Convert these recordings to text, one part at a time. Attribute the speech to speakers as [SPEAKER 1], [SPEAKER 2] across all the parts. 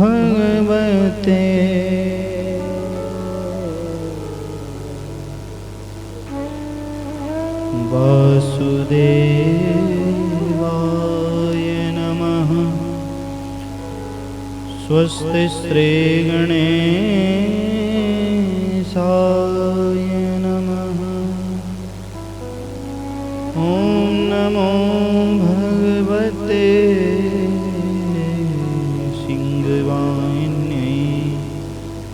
[SPEAKER 1] भगवते वासुदेवाय नमः। स्वस्ति श्री गणेशाय नमः। ओम नमो भगवते सिंहवाहिन्यै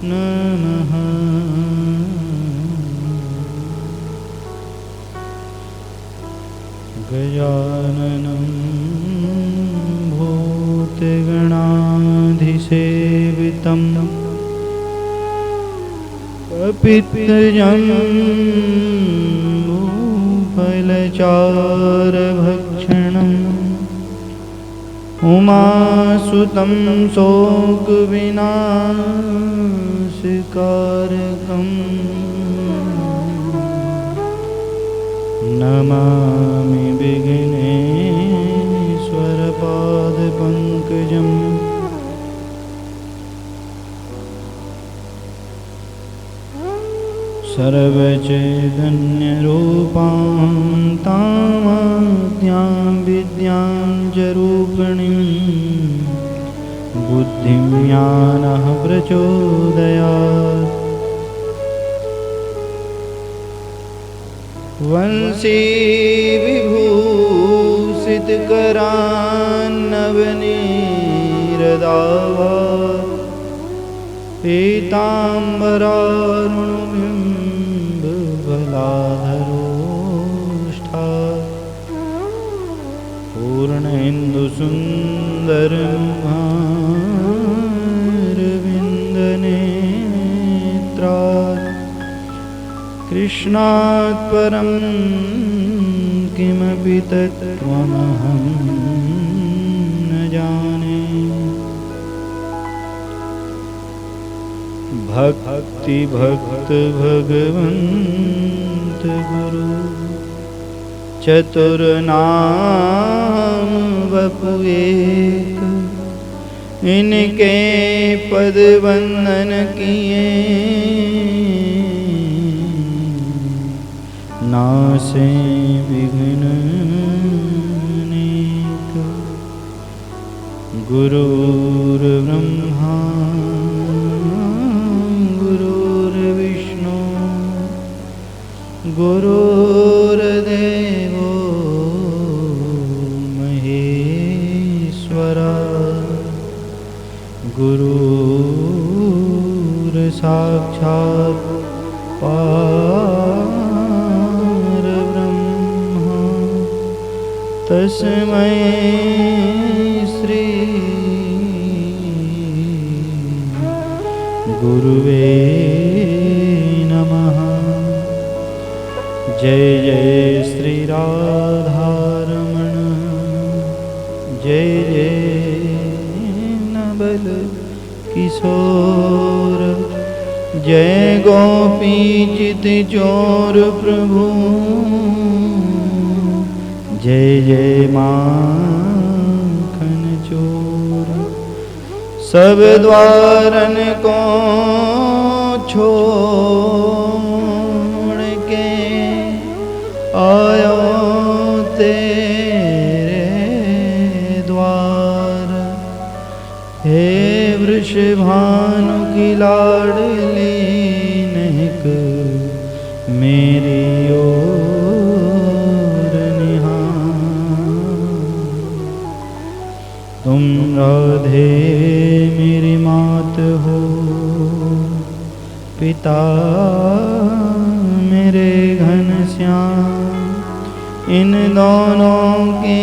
[SPEAKER 1] नमः। गजाननं भूतगणाधिसेवितं कपित्तजम्बूफलचारभक्षणम् उमासुतं शोकविनाशकारकम् नमामि विघ्नेश्वरपादपङ्कजम्। सर्वचैतन्यरूपां तामाद्यां विद्यां च रूपिणीं बुद्धिं ज्ञानः प्रचोदयात्। वंशी विभूषितकरान्नवनीरदावा पीताम्बरारुणबिम्बफलाधरोष्ठा पूर्णेन्दुसुन्दरमुखारविन्दनेत्रा कृष्णात् परं किमपि तत्त्वमहं न जाने। भक्ति भक्त भगवन्त गुरु चतुर्नाम वपु एक। इनके पद वंदन किए नासे विघ्न अनेक। गुरुर्ब्रह्मा गुरुर्विष्णु गुरुर्देवो महेश्वरा। गुरुर्साक्षात् तस्मै श्री गुरुवे नमः। जय जय श्री राधारमण जय जय नवल किशोर। जय गोपी चित चोर प्रभु जय जय माखन चोर। सब द्वारन को छोड़ के आयो तेरे द्वार। हे वृषभानु की लाडली नेक मेरी तुम राधे मेरी मात हो। पिता मेरे घनश्याम। इन दोनों के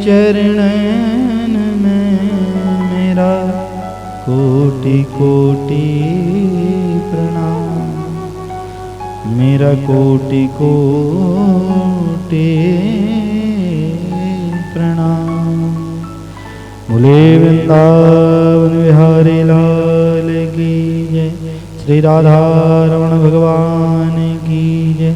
[SPEAKER 1] चरणन में मेरा कोटि कोटि प्रणाम। मेरा कोटि कोटि प्रणाम। बोले वृंदावन बिहारी लाल की जय। श्री राधा रमण भगवान की जय।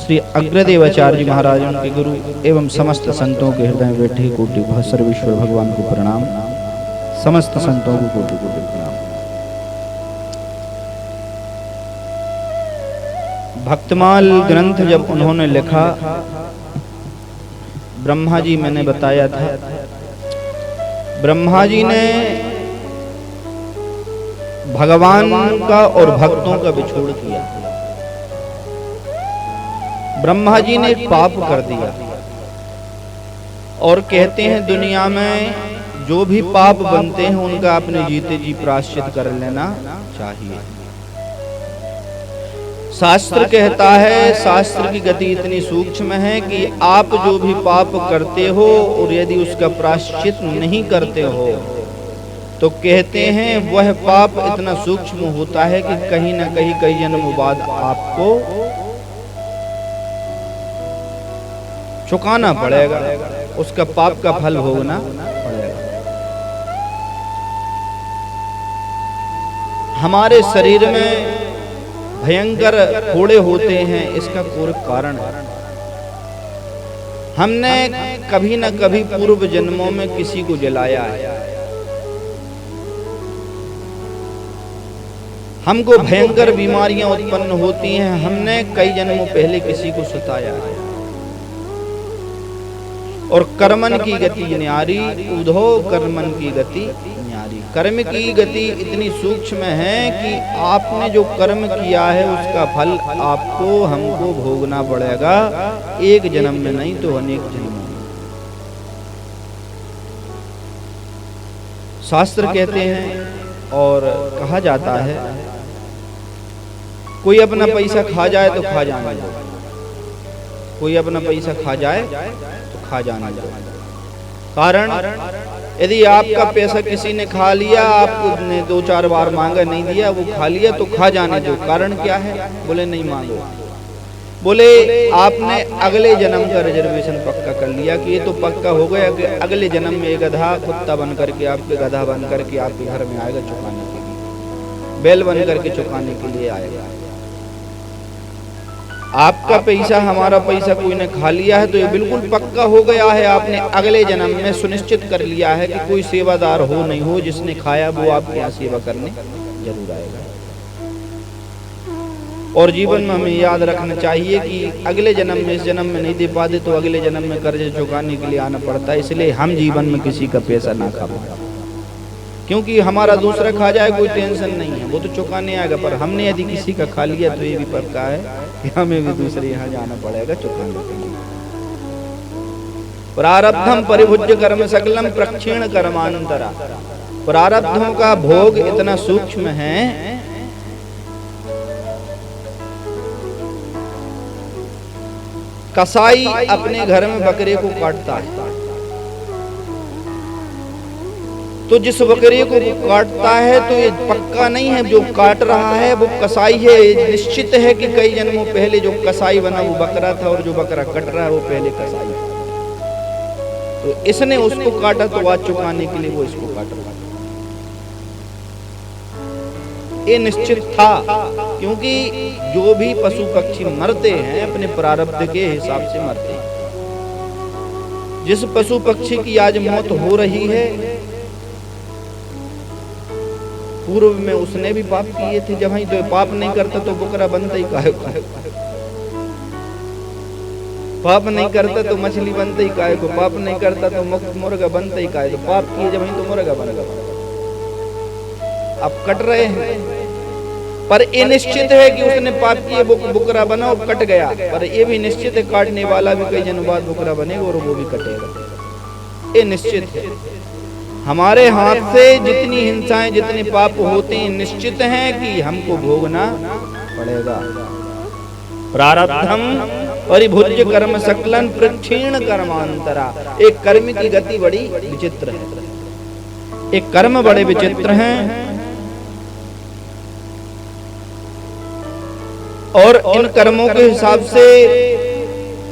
[SPEAKER 1] श्री अग्रदेवाचार्य जी महाराज उनके गुरु एवं समस्त संतों के हृदय में बैठे कोटि सर्वेश्वर भगवान को प्रणाम। समस्त संतों को कोटि कोटि प्रणाम। भक्तमाल ग्रंथ जब उन्होंने लिखा, ब्रह्मा जी मैंने बताया था, ब्रह्मा जी ने भगवान का और भक्तों का बिछोड़ किया। ब्रह्मा जी ने एक पाप कर दिया और कहते हैं दुनिया में जो भी पाप बनते हैं उनका अपने जीते जी प्रायश्चित कर लेना चाहिए। शास्त्र कहता है, शास्त्र की गति इतनी सूक्ष्म है कि आप जो भी पाप करते हो और यदि उसका प्रायश्चित नहीं करते हो तो कहते हैं वह पाप इतना सूक्ष्म होता है कि कहीं ना कहीं कई जन्म बाद आपको चुकाना पड़ेगा, उसका पाप का फल भोगना पड़ेगा। हमारे शरीर में भयंकर फोड़े होते हैं, इसका कोई कारण है। हमने कभी न कभी पूर्व जन्मों में किसी को जलाया है, हमको भयंकर बीमारियां उत्पन्न होती हैं, हमने कई जन्मों पहले किसी को सताया है। और कर्मन की गति न्यारी, उधो कर्मन की गति न्यारी। कर्म की गति इतनी सूक्ष्म है कि आपने जो कर्म किया है उसका फल आपको हमको भोगना पड़ेगा, एक जन्म में नहीं तो अनेक जन्मों में। शास्त्र कहते हैं और कहा जाता है, कोई अपना पैसा खा जाए तो खा जाने दो, कोई अपना पैसा खा जाए तो खा जाने दो। कारण यदि आपका पैसा किसी ने खा लिया, आपने 2-4 बार मांगा नहीं दिया, वो खा लिया तो खा जाने दो। कारण क्या है? बोले नहीं मांगो। बोले आपने अगले जन्म का रिजर्वेशन पक्का कर लिया कि ये तो पक्का हो गया कि अगले जन्म में गधा कुत्ता बन करके आपके गधा बन करके आपके घर में आएगा चुकाने के लिए, बैल बन करके चुकाने के लिए आएगा। आपका पैसा हमारा पैसा कोई ने खा लिया है तो ये बिल्कुल पक्का हो गया है, आपने अगले जन्म में सुनिश्चित कर लिया है कि कोई सेवादार हो नहीं हो, जिसने खाया वो आपके यहाँ सेवा करने जरूर आएगा। और जीवन में हमें याद रखना चाहिए कि अगले जन्म में, इस जन्म में नहीं दे पाते तो अगले जन्म में कर्ज चुकाने के लिए आना पड़ता है। इसलिए हम जीवन में किसी का पैसा ना खा पाए, क्योंकि हमारा दूसरा खा जाए कोई टेंशन नहीं है, वो तो चुकाने आएगा। पर हमने यदि किसी का खा लिया तो ये भी पक्का है कि हमें भी दूसरे यहाँ जाना पड़ेगा चुकाने के लिए। प्रारब्धम परिभुज्य कर्म सकलम प्रक्षीण कर्मांतरा। प्रारब्धों का भोग इतना सूक्ष्म है कसाई अपने घर में बकरे को काटता है तो जिस बकरे को काटता है तो ये पक्का नहीं है जो काट रहा है वो कसाई है। निश्चित है कि कई जन्मों पहले जो कसाई बना वो बकरा था और जो बकरा कट रहा है वो पहले कसाई था। तो इसने उसको काटा तो आज चुकाने के लिए वो इसको काट रहा है। ये निश्चित था, क्योंकि जो भी पशु पक्षी मरते हैं अपने प्रारब्ध के हिसाब से मरते हैं। जिस पशु पक्षी की आज मौत हो रही है पूर्व में उसने भी पाप किए थे। जब ही तो पाप नहीं करता तो बकरा बनता ही काहे को, पाप नहीं करता तो मछली बनता ही काहे को, पाप नहीं करता तो मुर्गा बनता ही काहे को, पाप किए जब ही तो मुर्गा बनेगा। अब कट रहे हैं पर ये निश्चित है कि उसने पाप किए बकरा बना और कट गया, पर ये भी निश्चित है काटने वाला भी कई जन्म बाद बकरा बनेगा और वो भी कटेगा। ये निश्चित है। हमारे हाथ से जितनी हिंसाएं जितने पाप होते हैं निश्चित हैं कि हमको भोगना पड़ेगा। प्रारब्धम परिभुज्य कर्म सकलन प्रक्षीण कर्मांतरा। एक कर्म की गति बड़ी विचित्र है, एक कर्म बड़े विचित्र हैं और इन कर्मों के हिसाब से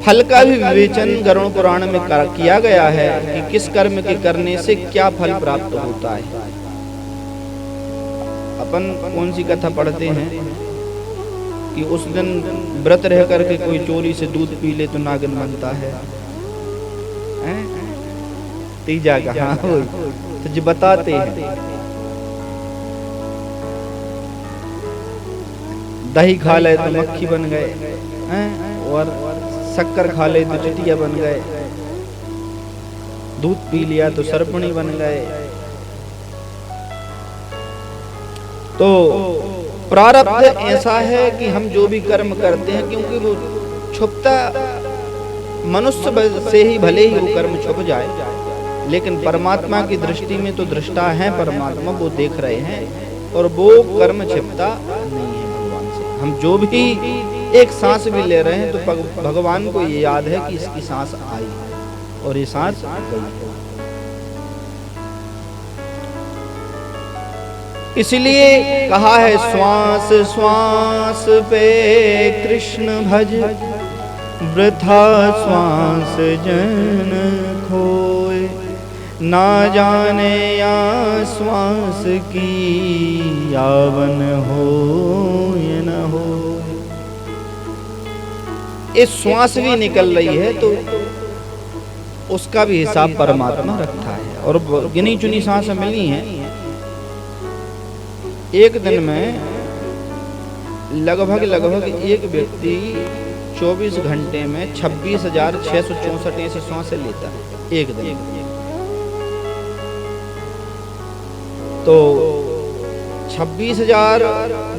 [SPEAKER 1] फल का भी विवेचन गरुड़ पुराण में किया गया है कि किस कर्म के करने से क्या फल प्राप्त होता है। अपन कौन सी कथा पढ़ते हैं? कि उस दिन व्रत रह करके कोई चोरी से दूध पी ले तो नागिन बनता है, तीजा का हाँ तो जी बताते हैं। दही खा ले तो मक्खी बन गए, और शक्कर खा ले तो चिटिया बन गए, दूध पी लिया तो सर्पणी बन गए। तो प्रारब्ध ऐसा है कि हम जो भी कर्म करते हैं, क्योंकि वो छुपता मनुष्य से ही भले ही वो कर्म छुप जाए, लेकिन परमात्मा की दृष्टि में तो दृष्टा है परमात्मा, वो देख रहे हैं और वो कर्म छिपता नहीं है भगवान से। हम जो भी एक सांस भी ले रहे हैं तो भगवान को ये याद है कि इसकी सांस आई है और ये सांस गई है। इसलिए कहा है श्वास श्वास पे कृष्ण भज, वृथा श्वास जन खोए, ना जाने या श्वास की यावन हो या न हो। इस श्वास भी निकल रही है तो उसका भी हिसाब परमात्मा रखता है, और गिनी चुनी सांस मिली है। एक दिन में लगभग एक व्यक्ति 24 घंटे में 26,664 ऐसी सांसें लेता है एक दिन। तो 26,000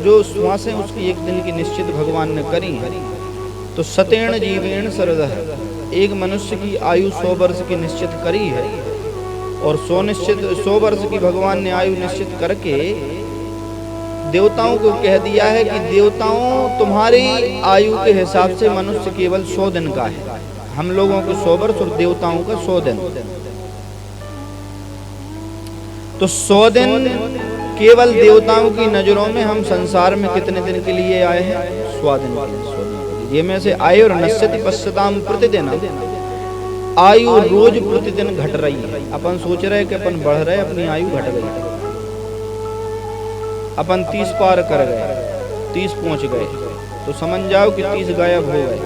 [SPEAKER 1] जो श्वासें उसकी एक दिन की निश्चित भगवान ने करी है, तो सतेण जीवेण शरदः, एक मनुष्य की आयु 100 वर्ष की निश्चित करी है, और 100 वर्ष की भगवान ने आयु निश्चित करके देवताओं को कह दिया है कि देवताओं तुम्हारी आयु के हिसाब से मनुष्य केवल 100 दिन का है, हम लोगों को 100 वर्ष और देवताओं का 100 दिन। तो 100 दिन केवल देवताओं की नजरों में हम संसार में कितने दिन के लिए आए हैं? 100 दिन के लिए। ये में से आयु और नश्यति पश्यताम प्रतिदिन, आयु रोज प्रतिदिन घट रही है। अपन सोच रहे कि अपन बढ़ रहे, अपनी आयु घट गई। अपन 30 पार कर गए, 30 पहुंच गए, तो समझ जाओ कि 30 गायब हो गए।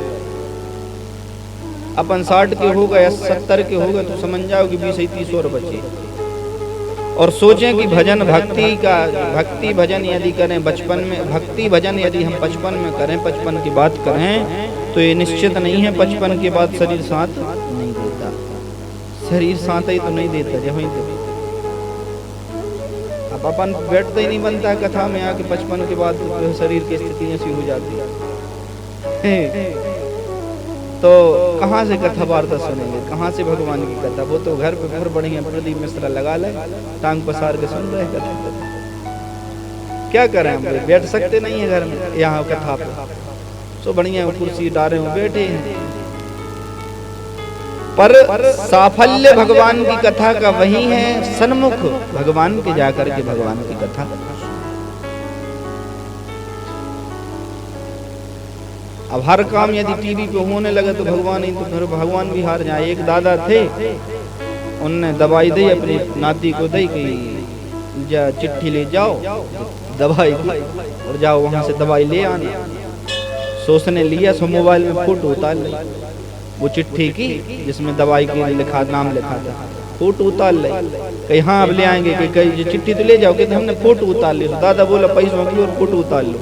[SPEAKER 1] अपन 60 के हो गए, 70 के हो गए, तो समझ जाओ कि 20-30 और बचे। और सोचें कि भजन भक्ति भजन यदि करें बचपन में, भक्ति भजन यदि हम बचपन में करें, 55 की बात करें, तो ये निश्चित नहीं है 55 के बाद शरीर साथ नहीं देता। शरीर साथ ही तो नहीं देता जब ही तो अब अपन बैठते ही नहीं बनता है कथा में आके 55 के बाद शरीर की स्थिति ऐसी हो जाती है। तो कहाँ से कथा वार्ता सुनेंगे, कहाँ से भगवान की कथा? वो तो घर पे घर बढ़िया प्रदीप मिश्रा लगा ले, टांग पसार के सुन रहे कथा। क्या करें, हम बैठ सकते नहीं है घर में यहाँ कथा पे, तो बढ़िया कुर्सी डारे हो बैठे हैं। पर साफल्य भगवान की कथा का वही है, सन्मुख भगवान के जाकर के भगवान की कथा। अब हर काम यदि टीवी पे होने लगे तो भगवान ही, तो फिर भगवान भी हार जाए। एक दादा थे, उनने दवाई दी अपनी नाती को, दी कि जा चिट्ठी ले जाओ दवाई की और जाओ वहां से दवाई ले आना। सोचने लिया, सो मोबाइल में फोटो उतार ली वो चिट्ठी की जिसमें दवाई की नाम लिखा था, फोटो उतार ले। कहीं हाँ अब ले आएंगे, कि कहीं चिट्ठी तो ले जाओ, कहते हमने फोटो उतार ली। तो दादा बोला पैसों की और फोटो उतार लो।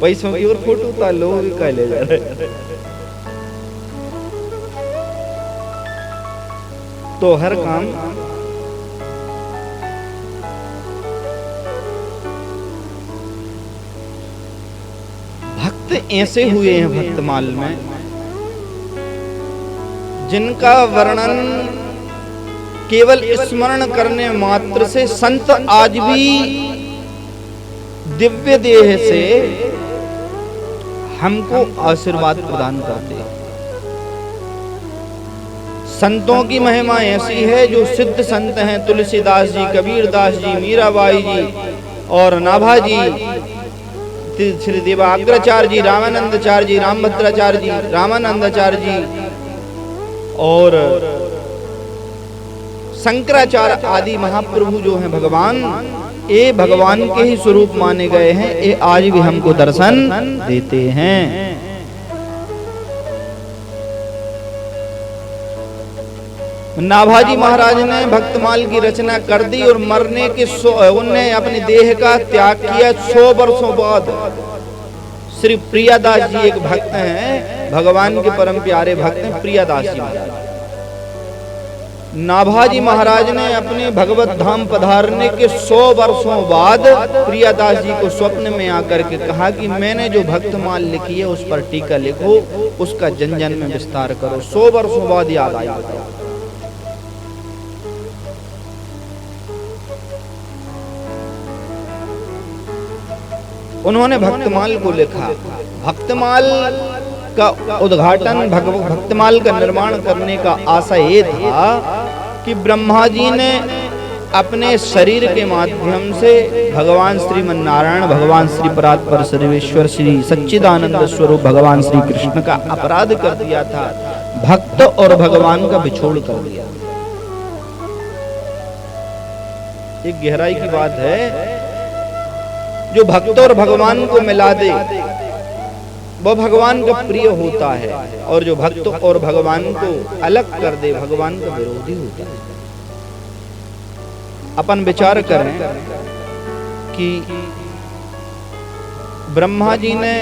[SPEAKER 1] पैसों की और फोटो उतार लो, क्या ले जा रहे। तो हर काम भक्त ऐसे हुए हैं भक्तमाल में, जिनका वर्णन केवल स्मरण करने मात्र से संत आज भी दिव्य देह से हमको आशीर्वाद प्रदान करते हैं। संतों की महिमा ऐसी है, जो सिद्ध संत हैं, तुलसीदास जी, कबीरदास जी, मीराबाई जी और नाभा जी, श्री देवाग्राचार्य जी, रामानंदाचार्य जी, रामभद्राचार्य जी, रामानंदाचार्य जी और शंकराचार्य आदि महाप्रभु जो हैं भगवान, ये भगवान के ही स्वरूप माने गए हैं, ये आज भी हमको दर्शन देते हैं। नाभाजी महाराज ने भक्तमाल की रचना कर दी और मरने के उनने अपने देह का त्याग किया 100 वर्षों बाद। श्री प्रियादास जी एक भक्त हैं, भगवान के परम प्यारे भक्त हैं प्रियादास जी महाराज। नाभाजी महाराज ने अपने भगवत धाम पधारने के 100 वर्षों बाद प्रियादास जी को स्वप्न में आकर के कहा कि मैंने जो भक्तमाल लिखी है उस पर टीका लिखो, उसका जन जन में विस्तार करो। 100 वर्षों बाद याद आया। उन्होंने भक्तमाल को लिखा। भक्तमाल का उद्घाटन, भक्तमाल का निर्माण करने का आशा ये था कि ब्रह्मा जी ने अपने शरीर के माध्यम से भगवान श्रीमन नारायण, भगवान श्री परात्पर सर्वेश्वर श्री सच्चिदानंद स्वरूप भगवान श्री कृष्ण का अपराध कर दिया था, भक्त और भगवान का बिछोड़ कर दिया। एक गहराई की बात है, जो भक्त और भगवान को मिला दे वह भगवान का प्रिय होता है, और जो भक्त और भगवान को अलग कर दे भगवान का विरोधी होता है। अपन विचार करें कि ब्रह्मा जी ने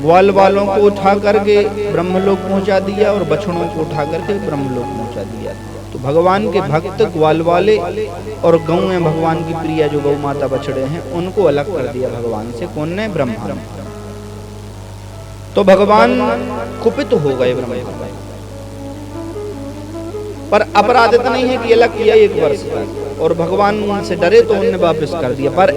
[SPEAKER 1] ग्वाल वालों को उठा करके ब्रह्मलोक पहुंचा दिया और बछड़ों को उठा करके ब्रह्मलोक पहुंचा दिया। तो भगवान के भक्त ग्वाल वाले और गौ में भगवान की प्रिया जो गौ माता बछड़े हैं उनको अलग कर दिया भगवान से। कौन ने? ब्रह्मा। तो भगवान कुपित हो गए ब्रह्मा, पर अपराध इतना नहीं है कि अलग किया 1 वर्ष तक और भगवान उनसे डरे तो उन्होंने वापस कर दिया। पर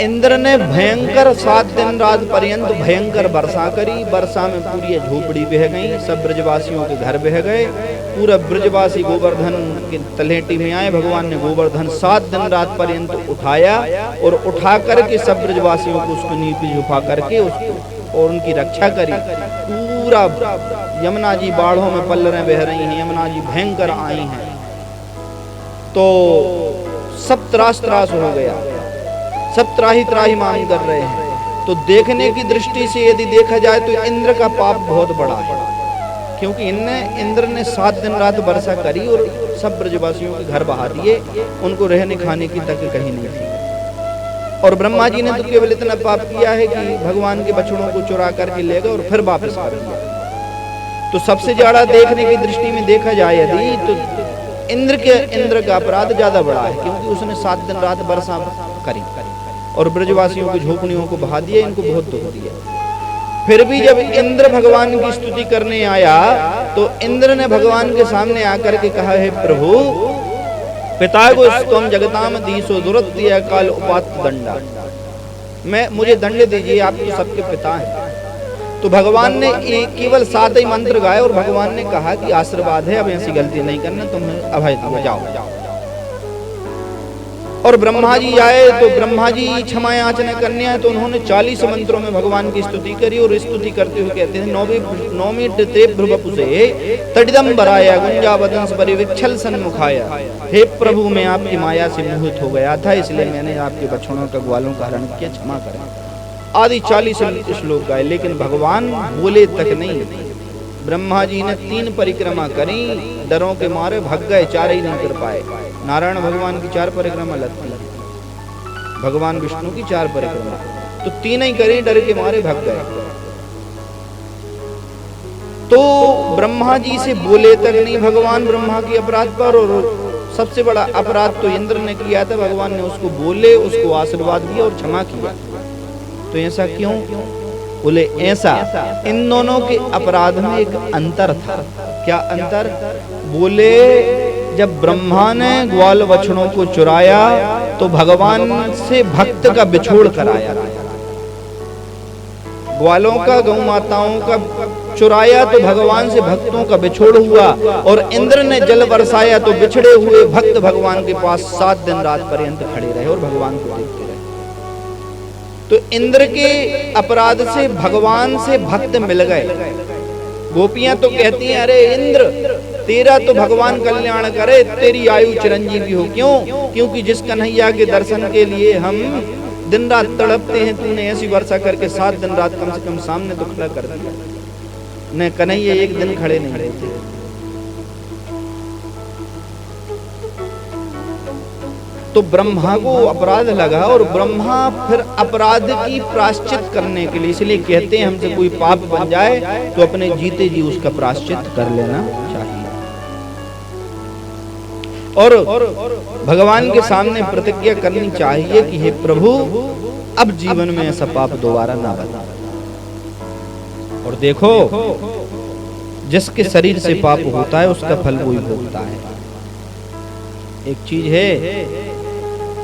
[SPEAKER 1] इंद्र ने भयंकर 7 दिन रात पर्यंत भयंकर वर्षा करी। वर्षा में पूरी झोपड़ी बह गई, सब ब्रजवासियों के घर बह गए। पूरा ब्रजवासी गोवर्धन के तलेटी में आए। भगवान ने गोवर्धन 7 दिन रात पर्यंत उठाया और उठा करके सब ब्रजवासियों को उसको नीचे झुका करके उसको और उनकी रक्षा करी। पूरा यमुना जी बाढ़ों में पल्लरें बह रही हैं, यमुना जी भयंकर आई हैं, तो सब त्रास हो गया, सब त्राही मांग कर रहे हैं। तो देखने की दृष्टि से यदि देखा जाए तो इंद्र का पाप बहुत बड़ा है, क्योंकि इंद्र ने 7 दिन रात वर्षा करी और सब ब्रजवासियों के घर बहा दिए, उनको रहने खाने की तक कहीं नहीं थी। और ब्रह्मा जी ने तो केवल इतना पाप किया है कि भगवान के बछड़ों को चुरा करके ले गए और फिर वापस कर दिया। तो सबसे ज्यादा देखने की दृष्टि में देखा जाए यदि तो इंद्र का अपराध ज्यादा बड़ा है, क्योंकि उसने 7 दिन रात वर्षा करी और ब्रजवासियों की झोपड़ियों को बहा दिया, इनको बहुत दुख दिया। फिर भी जब इंद्र भगवान की स्तुति करने आया तो इंद्र ने भगवान के सामने आकर के कहा, है प्रभु, पिता को स्तम जगताम दीसो दुरत्य काल उपात दंडा, मुझे दंड दीजिए, आप तो सबके पिता हैं। तो भगवान ने केवल 7 ही मंत्र गाए और भगवान ने कहा कि आशीर्वाद है, अब ऐसी गलती नहीं करना, तुम्हें अभय दिया, जाओ। और ब्रह्मा जी आए तो ब्रह्मा जी क्षमा याचना करने आए तो उन्होंने 40 मंत्रों में भगवान की स्तुति करी और स्तुति करते हुए कहते हैं, नौमीट ते भ्रुवपुषे तडिदम बराया गुंजा वदंस परिविक्षल सन्मुखाया। हे प्रभु, मैं आपकी माया से मोहित हो गया था, इसलिए मैंने आपके बछड़ों का ग्वालों का हरण किया, क्षमा करें। आदि 40 श्लोक गाए, लेकिन भगवान बोले तक नहीं। ब्रह्मा जी ने 3 परिक्रमा करी, डरों के मारे भाग गए, 4 ही नहीं कर पाए। नारायण भगवान की 4 परिक्रमा लगती है, भगवान विष्णु की 4 परिक्रमा, तो 3 ही करी, डर के मारे भाग गए। तो ब्रह्मा जी से बोले तक नहीं भगवान ब्रह्मा के अपराध पर, और सबसे बड़ा अपराध तो इंद्र ने किया था। भगवान ने उसको बोले, उसको आशीर्वाद दिया और क्षमा किया। तो ऐसा क्यों? बोले ऐसा, इन दोनों के अपराध में एक अंतर था। क्या अंतर? बोले जब ब्रह्मा ने ग्वाल बछड़ों को चुराया तो भगवान से भक्त का बिछोड़ कराया, ग्वालों का गौ माताओं का चुराया तो भगवान से भक्तों का बिछोड़ हुआ। और इंद्र ने जल बरसाया तो बिछड़े हुए भक्त भगवान के पास 7 दिन रात पर्यंत खड़े रहे और भगवान को देखते रहे। तो इंद्र के अपराध से भगवान से भक्त मिल गए। गोपियां तो कहती हैं, अरे इंद्र तेरा तो भगवान कल्याण करे, तेरी आयु चिरंजीवी हो। क्यों? क्योंकि जिस कन्हैया के दर्शन के लिए हम दिन रात तड़पते हैं, तूने ऐसी वर्षा करके 7 दिन रात कम से कम सामने तो खड़ा कर दिया। न कन्हैया एक दिन खड़े नहीं रहते। तो ब्रह्मा को अपराध लगा और ब्रह्मा फिर अपराध की प्रायश्चित करने के लिए, इसलिए कहते हैं हमसे कोई पाप बन जाए तो अपने जीते जी उसका प्रायश्चित कर लेना चाहिए। और भगवान के सामने प्रतिज्ञा करनी चाहिए कि हे प्रभु, अब जीवन में ऐसा पाप दोबारा ना बना। और देखो, जिसके शरीर से पाप होता है उसका फल वही भोगता है। एक चीज है,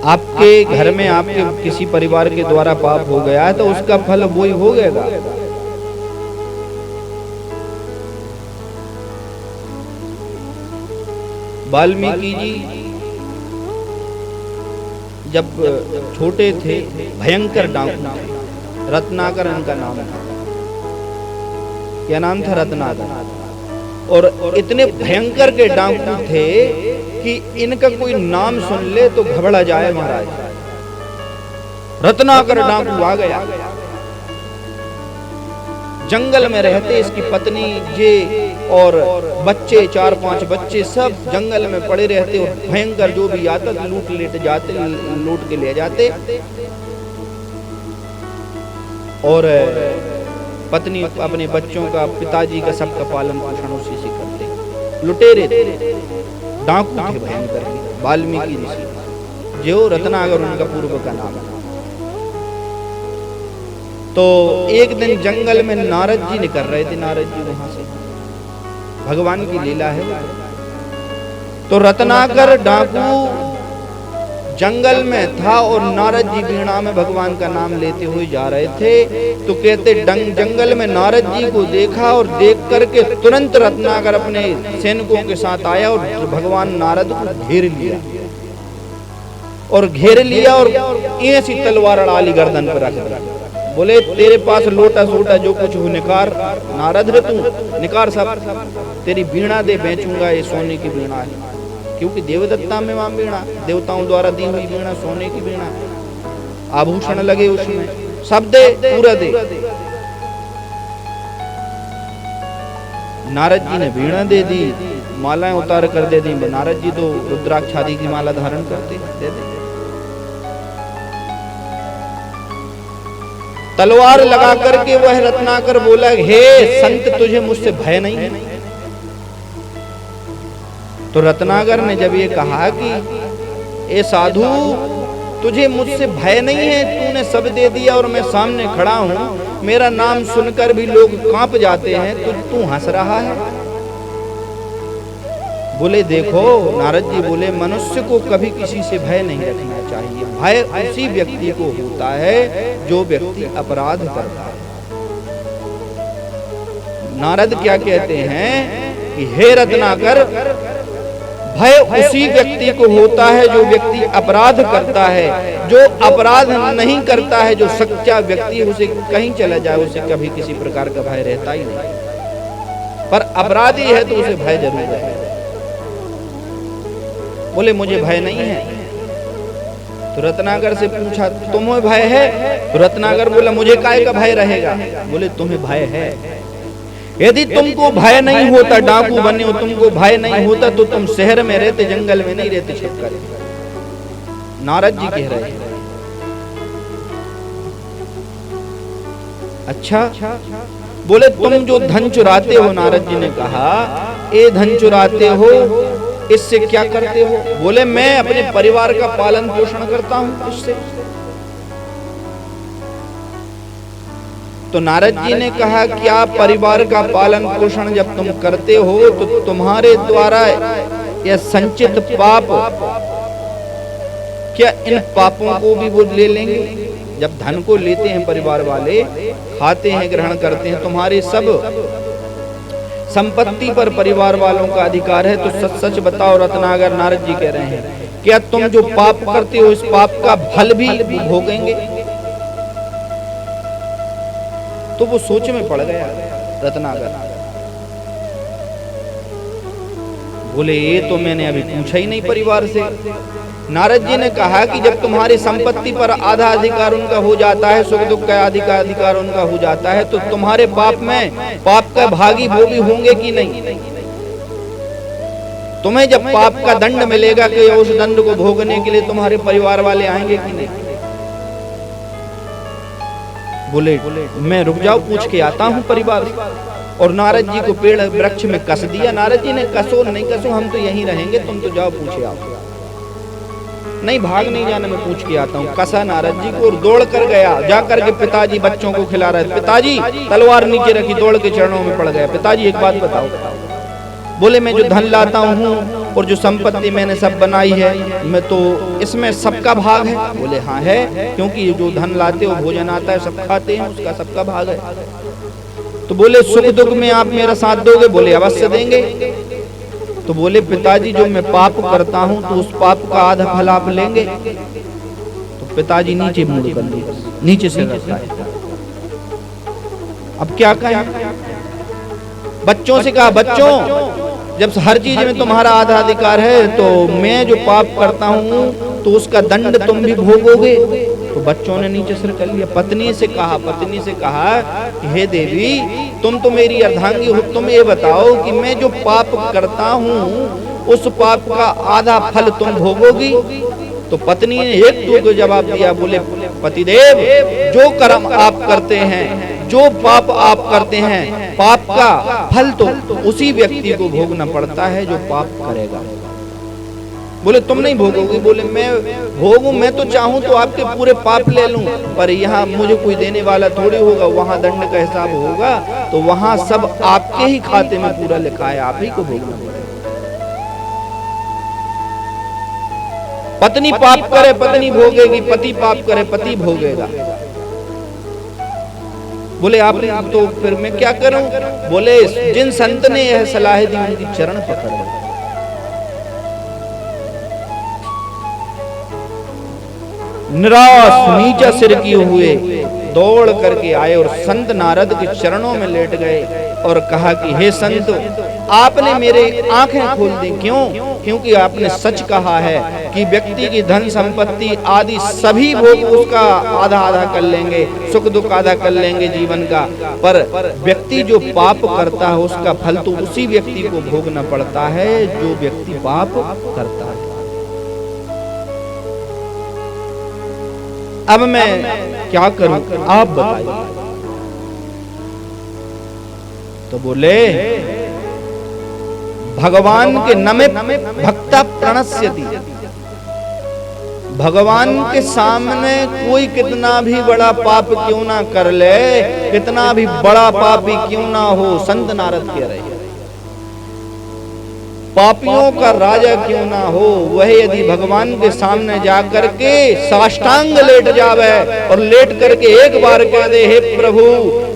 [SPEAKER 1] आपके घर में आपके किसी परिवार के द्वारा पाप हो गया है तो उसका फल वही भोगेगा। वाल्मीकि जी जब छोटे थे भयंकर डाकू थे, रत्नाकर इनका नाम था। क्या नाम था? रत्नाकर। और इतने भयंकर के डाकू थे कि इनका कोई नाम सुन ले तो घबरा जाए महाराज। रत्नाकर डाकू आ गया। जंगल में रहते इसकी पत्नी जे और बच्चे, 4-5 बच्चे सब जंगल में पड़े रहते और भयंकर जो भी आता लूट के ले जाते। और पत्नी अपने बच्चों का, पिताजी का सबका पालन पोषण उसी से करते। लुटेरे थे, डाकू थे भयंकर। वाल्मीकि ऋषि जो रत्नाकर उनका पूर्व का नाम है। तो एक दिन जंगल में नारद जी निकल रहे थे। नारद जी वहां से, भगवान की लीला है। तो रत्नाकर डाकू जंगल में था और नारद जी वीणा में भगवान का नाम लेते हुए जा रहे थे। तो कहते जंगल में नारद जी को देखा और देख करके तुरंत रत्नाकर अपने सैनिकों के साथ आया और भगवान नारद को घेर लिया। और ऐसी तलवार अड़ाली गर्दन पर रख दी। बोले तेरे पास लोटा सोटा जो कुछ हो निकार। नारद रे तू निकार सब, तेरी वीणा दे, बेचूंगा। ये सोने की वीणा है, क्योंकि देवदत्ता में वहां वीणा, देवताओं द्वारा दी हुई वीणा, सोने की वीणा, आभूषण लगे उसमें, सब दे, पूरा दे। नारद जी ने वीणा दे दी, मालाएं उतार कर दे दी। नारद जी तो रुद्राक्ष आदि की माला धारण करते, दे दे। तलवार लगा करके वह रत्नाकर बोला, हे संत, तुझे मुझसे भय नहीं है? तो रत्नाकर ने जब ये कहा कि ए साधु, तुझे मुझसे भय नहीं है, तूने सब दे दिया और मैं सामने खड़ा हूं, मेरा नाम सुनकर भी लोग कांप जाते हैं, तो तू हंस रहा है? बोले देखो, नारद जी बोले, मनुष्य को कभी किसी से भय नहीं रखना चाहिए। भय उसी व्यक्ति को होता है जो व्यक्ति अपराध करता है। नारद क्या कहते हैं कि हे रत्नाकर, भय उसी व्यक्ति को होता है जो व्यक्ति अपराध करता है। जो अपराध नहीं करता है, जो सच्चा व्यक्ति, उसे कहीं चला जाए उसे कभी किसी प्रकार का भय रहता ही नहीं। पर अपराधी है तो उसे भय जरूर है। बोले मुझे भय नहीं है। तो रत्नाकर से पूछा, तुम्हें भय है? तो रत्नाकर बोला, मुझे काय का भय रहेगा? बोले तुम्हें भय है। यदि तुमको भय नहीं होता, डाकू बने हो, तुमको भय नहीं होता तो तुम शहर में रहते, जंगल में नहीं रहते छिपकर। नारद जी कह रहे हैं। अच्छा, बोले तुम जो धन चुराते हो, नारद जी ने कहा, ये धन चुराते हो, इससे क्या करते हो? बोले मैं अपने परिवार का पालन पोषण करता हूं इससे। तो नारद जी ने कहा, क्या परिवार का पालन पोषण जब तुम करते हो तो तुम्हारे द्वारा यह संचित पाप, क्या इन पापों को भी वो ले लेंगे? जब धन को लेते हैं परिवार वाले, खाते हैं, ग्रहण करते हैं, तुम्हारे सब संपत्ति पर परिवार वालों का अधिकार है। तो सच सच बताओ रत्नाकर, नारद जी कह रहे हैं, क्या तुम जो पाप करते हो इस पाप का फल भी भोगेंगे? तो वो सोच में पड़ गया रत्नाकर। बोले ये तो मैंने अभी पूछा ही नहीं परिवार से। नारद जी ने कहा कि जब तुम्हारी संपत्ति पर आधा अधिकार उनका हो जाता है, सुख दुख का अधिकार उनका हो जाता है, तो तुम्हारे पाप में पाप का भागी भोगी होंगे कि नहीं? तुम्हें जब पाप का दंड मिलेगा कि उस दंड को भोगने के लिए तुम्हारे परिवार वाले आएंगे कि नहीं? बोले मैं रुक जाओ, पूछ के आता हूं परिवार से। और नारद जी को पेड़ वृक्ष में कस दिया। नारद जी ने कसो नहीं कसो, हम तो यहीं रहेंगे, तुम तो जाओ पूछे आओ। नहीं भाग नहीं जाना, मैं पूछ के आता हूँ। कसा नारद जी को और दौड़ कर गया। जाकर के पिताजी बच्चों को खिला रहे, पिताजी तलवार नीचे रखी, दौड़ के चरणों में पड़ गया। पिताजी एक बात बताओ। बोले मैं जो धन लाता हूँ और जो संपत्ति मैंने सब बनाई है, मैं तो इसमें सबका भाग है। बोले हाँ है, क्योंकि जो धन लाते हो भोजन आता है सब खाते हैं, उसका सबका भाग है। तो बोले सुख दुख में आप मेरा साथ दोगे? बोले अवश्य देंगे। तो बोले पिताजी जो मैं पाप करता हूं तो उस पाप का आधा फल आप लेंगे? तो पिताजी नीचे मुड़ कर लिए, नीचे से रखा है। अब क्या कहें? बच्चों से कहा बच्चों जब हर चीज में तुम्हारा आधा अधिकार है, तो मैं जो पाप करता हूं तो उसका दंड तुम भी भोगोगे। तो बच्चों ने नीचे सिर कर लिया। पत्नी से कहा कि हे देवी, तुम तो मेरी अर्धांगी हो, तुम ये बताओ कि मैं जो पाप करता हूँ उस पाप का आधा फल तुम भोगोगी? तो पत्नी ने एक टूक जवाब दिया। बोले पतिदेव जो कर्म आप करते हैं, जो पाप आप करते हैं, पाप का फल तो उसी व्यक्ति को भोगना पड़ता है जो पाप करेगा। बोले तुम नहीं भोगोगे? बोले मैं भोगूं, मैं तो चाहूं तो आपके पूरे पाप ले लूं, पर यहाँ मुझे कोई देने वाला थोड़ी होगा, वहां दंड का हिसाब होगा, तो वहां सब आपके ही खाते में पूरा लिखा है, आप ही को भोगना पड़ेगा। पत्नी पाप करे पत्नी भोगेगी, पति पाप करे पति भोगेगा। बोले आप तो फिर मैं क्या करूं? बोले जिन संत ने यह सलाह दी उनकी चरण पकड़ लो। निराश नीचा सिर किए हुए दौड़ करके आए और संत नारद के चरणों में लेट गए और कहा कि हे संत, आपने मेरे आंखें खोल दी। क्यों? क्योंकि आपने सच कहा है कि व्यक्ति की धन संपत्ति आदि सभी भोग उसका आधा आधा कर लेंगे, सुख दुख आधा कर लेंगे जीवन का, पर व्यक्ति जो पाप करता है उसका फल तो उसी व्यक्ति को भोगना पड़ता है जो व्यक्ति पाप करता है। अब मैं क्या करूं, आप बताइए। तो बोले भगवान के नमे भक्ता प्रणश्यति। भगवान के सामने कोई कितना भी बड़ा पाप क्यों ना कर ले, कितना भी बड़ा पापी क्यों ना हो, संत नारद कह रहे हैं, पापियों का राजा क्यों ना हो, वह यदि भगवान के सामने जाकर के साष्टांग लेट जावे और लेट करके एक बार कह दे, हे प्रभु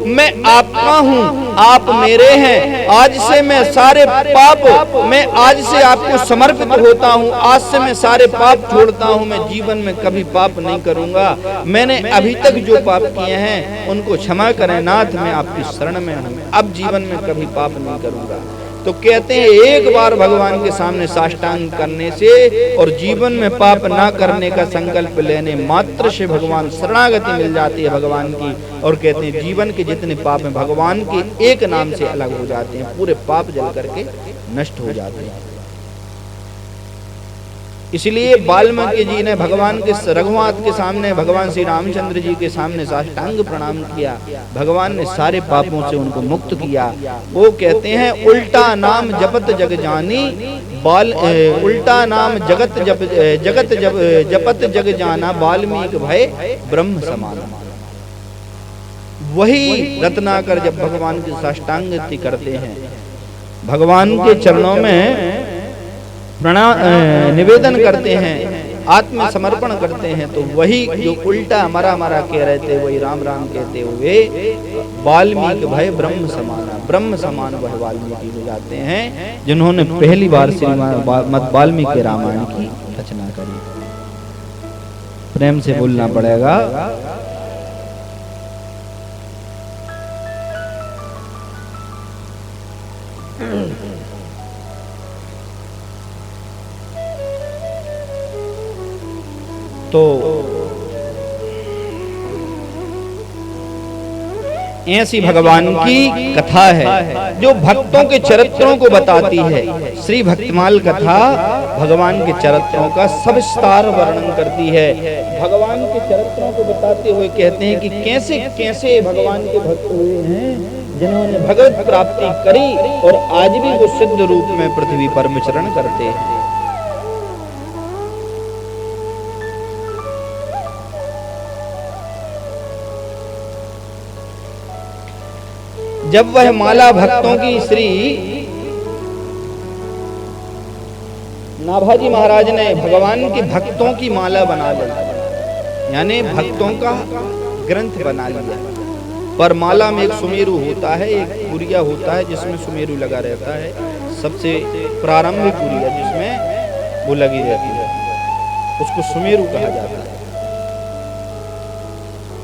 [SPEAKER 1] मैं आपका हूँ, आप मेरे हैं, आज से मैं सारे पाप, मैं आज से आपको समर्पित होता हूँ, आज से मैं सारे पाप छोड़ता हूँ, मैं जीवन में कभी पाप नहीं करूंगा, मैंने अभी तक जो पाप किए हैं उनको क्षमा करें नाथ, मैं आपकी शरण में हूँ, अब जीवन में कभी पाप नहीं करूंगा। तो कहते हैं एक बार भगवान के सामने साष्टांग करने से और जीवन में पाप ना करने का संकल्प लेने मात्र से भगवान शरणागति मिल जाती है भगवान की, और कहते हैं जीवन के जितने पाप हैं भगवान के एक नाम से अलग हो जाते हैं, पूरे पाप जल करके नष्ट हो जाते हैं। इसलिए वाल्मीकि जी ने भगवान के रघुनाथ के सामने, भगवान श्री रामचंद्र जी के सामने साष्टांग प्रणाम किया, भगवान ने सारे पापों से उनको मुक्त किया। वो कहते हैं उल्टा नाम जपत जग जानी, उल्टा नाम जगत जपत जग जाना, वाल्मीकि भय ब्रह्म समान। वही रत्नाकर जब भगवान की साष्टांगति करते हैं, भगवान के चरणों में निवेदन करते हैं, आत्मसमर्पण करते हैं, तो वही जो उल्टा मरा मरा कह रहे थे वही राम राम कहते हुए वाल्मीकि भय ब्रह्म समाना, ब्रह्म समान वह वाल्मीकि हो जाते हैं जिन्होंने पहली बार श्रीमद् वाल्मीकि रामायण की रचना करी। प्रेम से बोलना पड़ेगा। तो ऐसी भगवान की कथा है जो भक्तों के चरित्रों को बताती है। श्री भक्तमाल कथा भगवान के चरित्रों का सविस्तार वर्णन करती है। भगवान के चरित्रों को बताते हुए कहते हैं कि कैसे कैसे भगवान के भक्त हुए हैं जिन्होंने भगवत प्राप्ति करी और आज भी वो सिद्ध रूप में पृथ्वी पर विचरण करते हैं। जब वह माला भक्तों की श्री नाभाजी महाराज ने भगवान के भक्तों की माला बना ली, यानी भक्तों का ग्रंथ बना लिया। पर माला में एक सुमेरु होता है, एक पुरिया होता है जिसमें सुमेरु लगा रहता है, सबसे प्रारंभिक पुरिया जिसमें वो लगी रहती है, उसको सुमेरु कहा जाता है।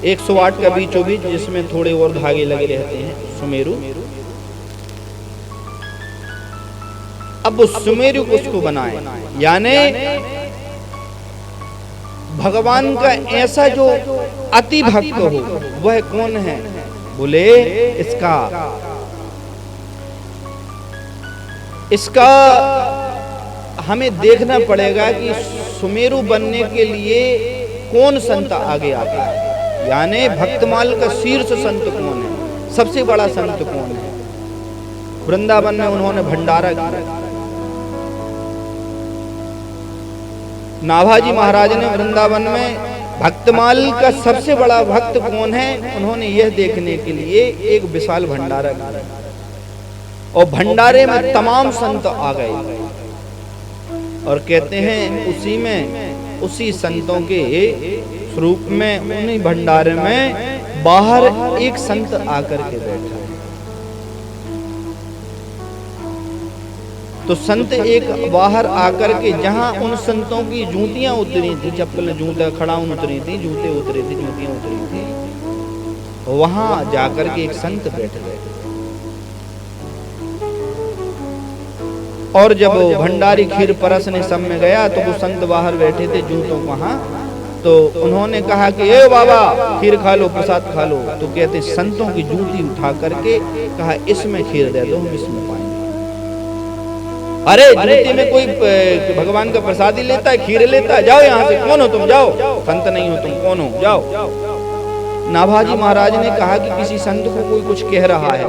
[SPEAKER 1] 108 का बीचों बीच जिसमें थोड़े और धागे लगे रहते हैं, सुमेरु। अब वो सुमेरु उसको बनाए, यानी भगवान का ऐसा जो अति भक्त हो वह कौन है? बोले इसका हमें देखना पड़ेगा कि सुमेरु बनने के लिए कौन संत आगे आता है, यानी भक्तमाल का शीर्ष संत कौन है, सबसे बड़ा संत कौन है। वृंदावन में उन्होंने भंडारा किया। नाभाजी महाराज ने वृंदावन में भक्तमाल का सबसे बड़ा भक्त कौन है, उन्होंने यह देखने के लिए एक विशाल भंडारा किया और भंडारे में तमाम संत आ गए और कहते हैं उसी संतों के रूप में उन्हीं भंडारे में बाहर एक संत आकर के बैठा। तो संत एक बाहर आकर के जहां उन संतों की जूतियां उतरी थी, चप्पल जूता खड़ाउन उतरी थी, जूते उतरे थे, जूतियां उतरी थी, वहां जाकर के एक संत बैठ गए। और जब भंडारी खीर परसने सब में गया तो वो संत बाहर बैठे थे जूतों वहां, तो उन्होंने कहा कि ए बाबा खीर खा लो, प्रसाद खा लो। तो कहते संतों की जूती उठा करके कहा इसमें खीर दे दो, हम इसमें पाएंगे। अरे जूती में कोई भगवान का प्रसाद ही लेता है, खीर लेता है, जाओ यहाँ से, कौन हो तुम, जाओ, संत नहीं हो तुम, कौन हो, जाओ। नाभाजी महाराज ने कहा कि किसी संत को कोई कुछ कह रहा है।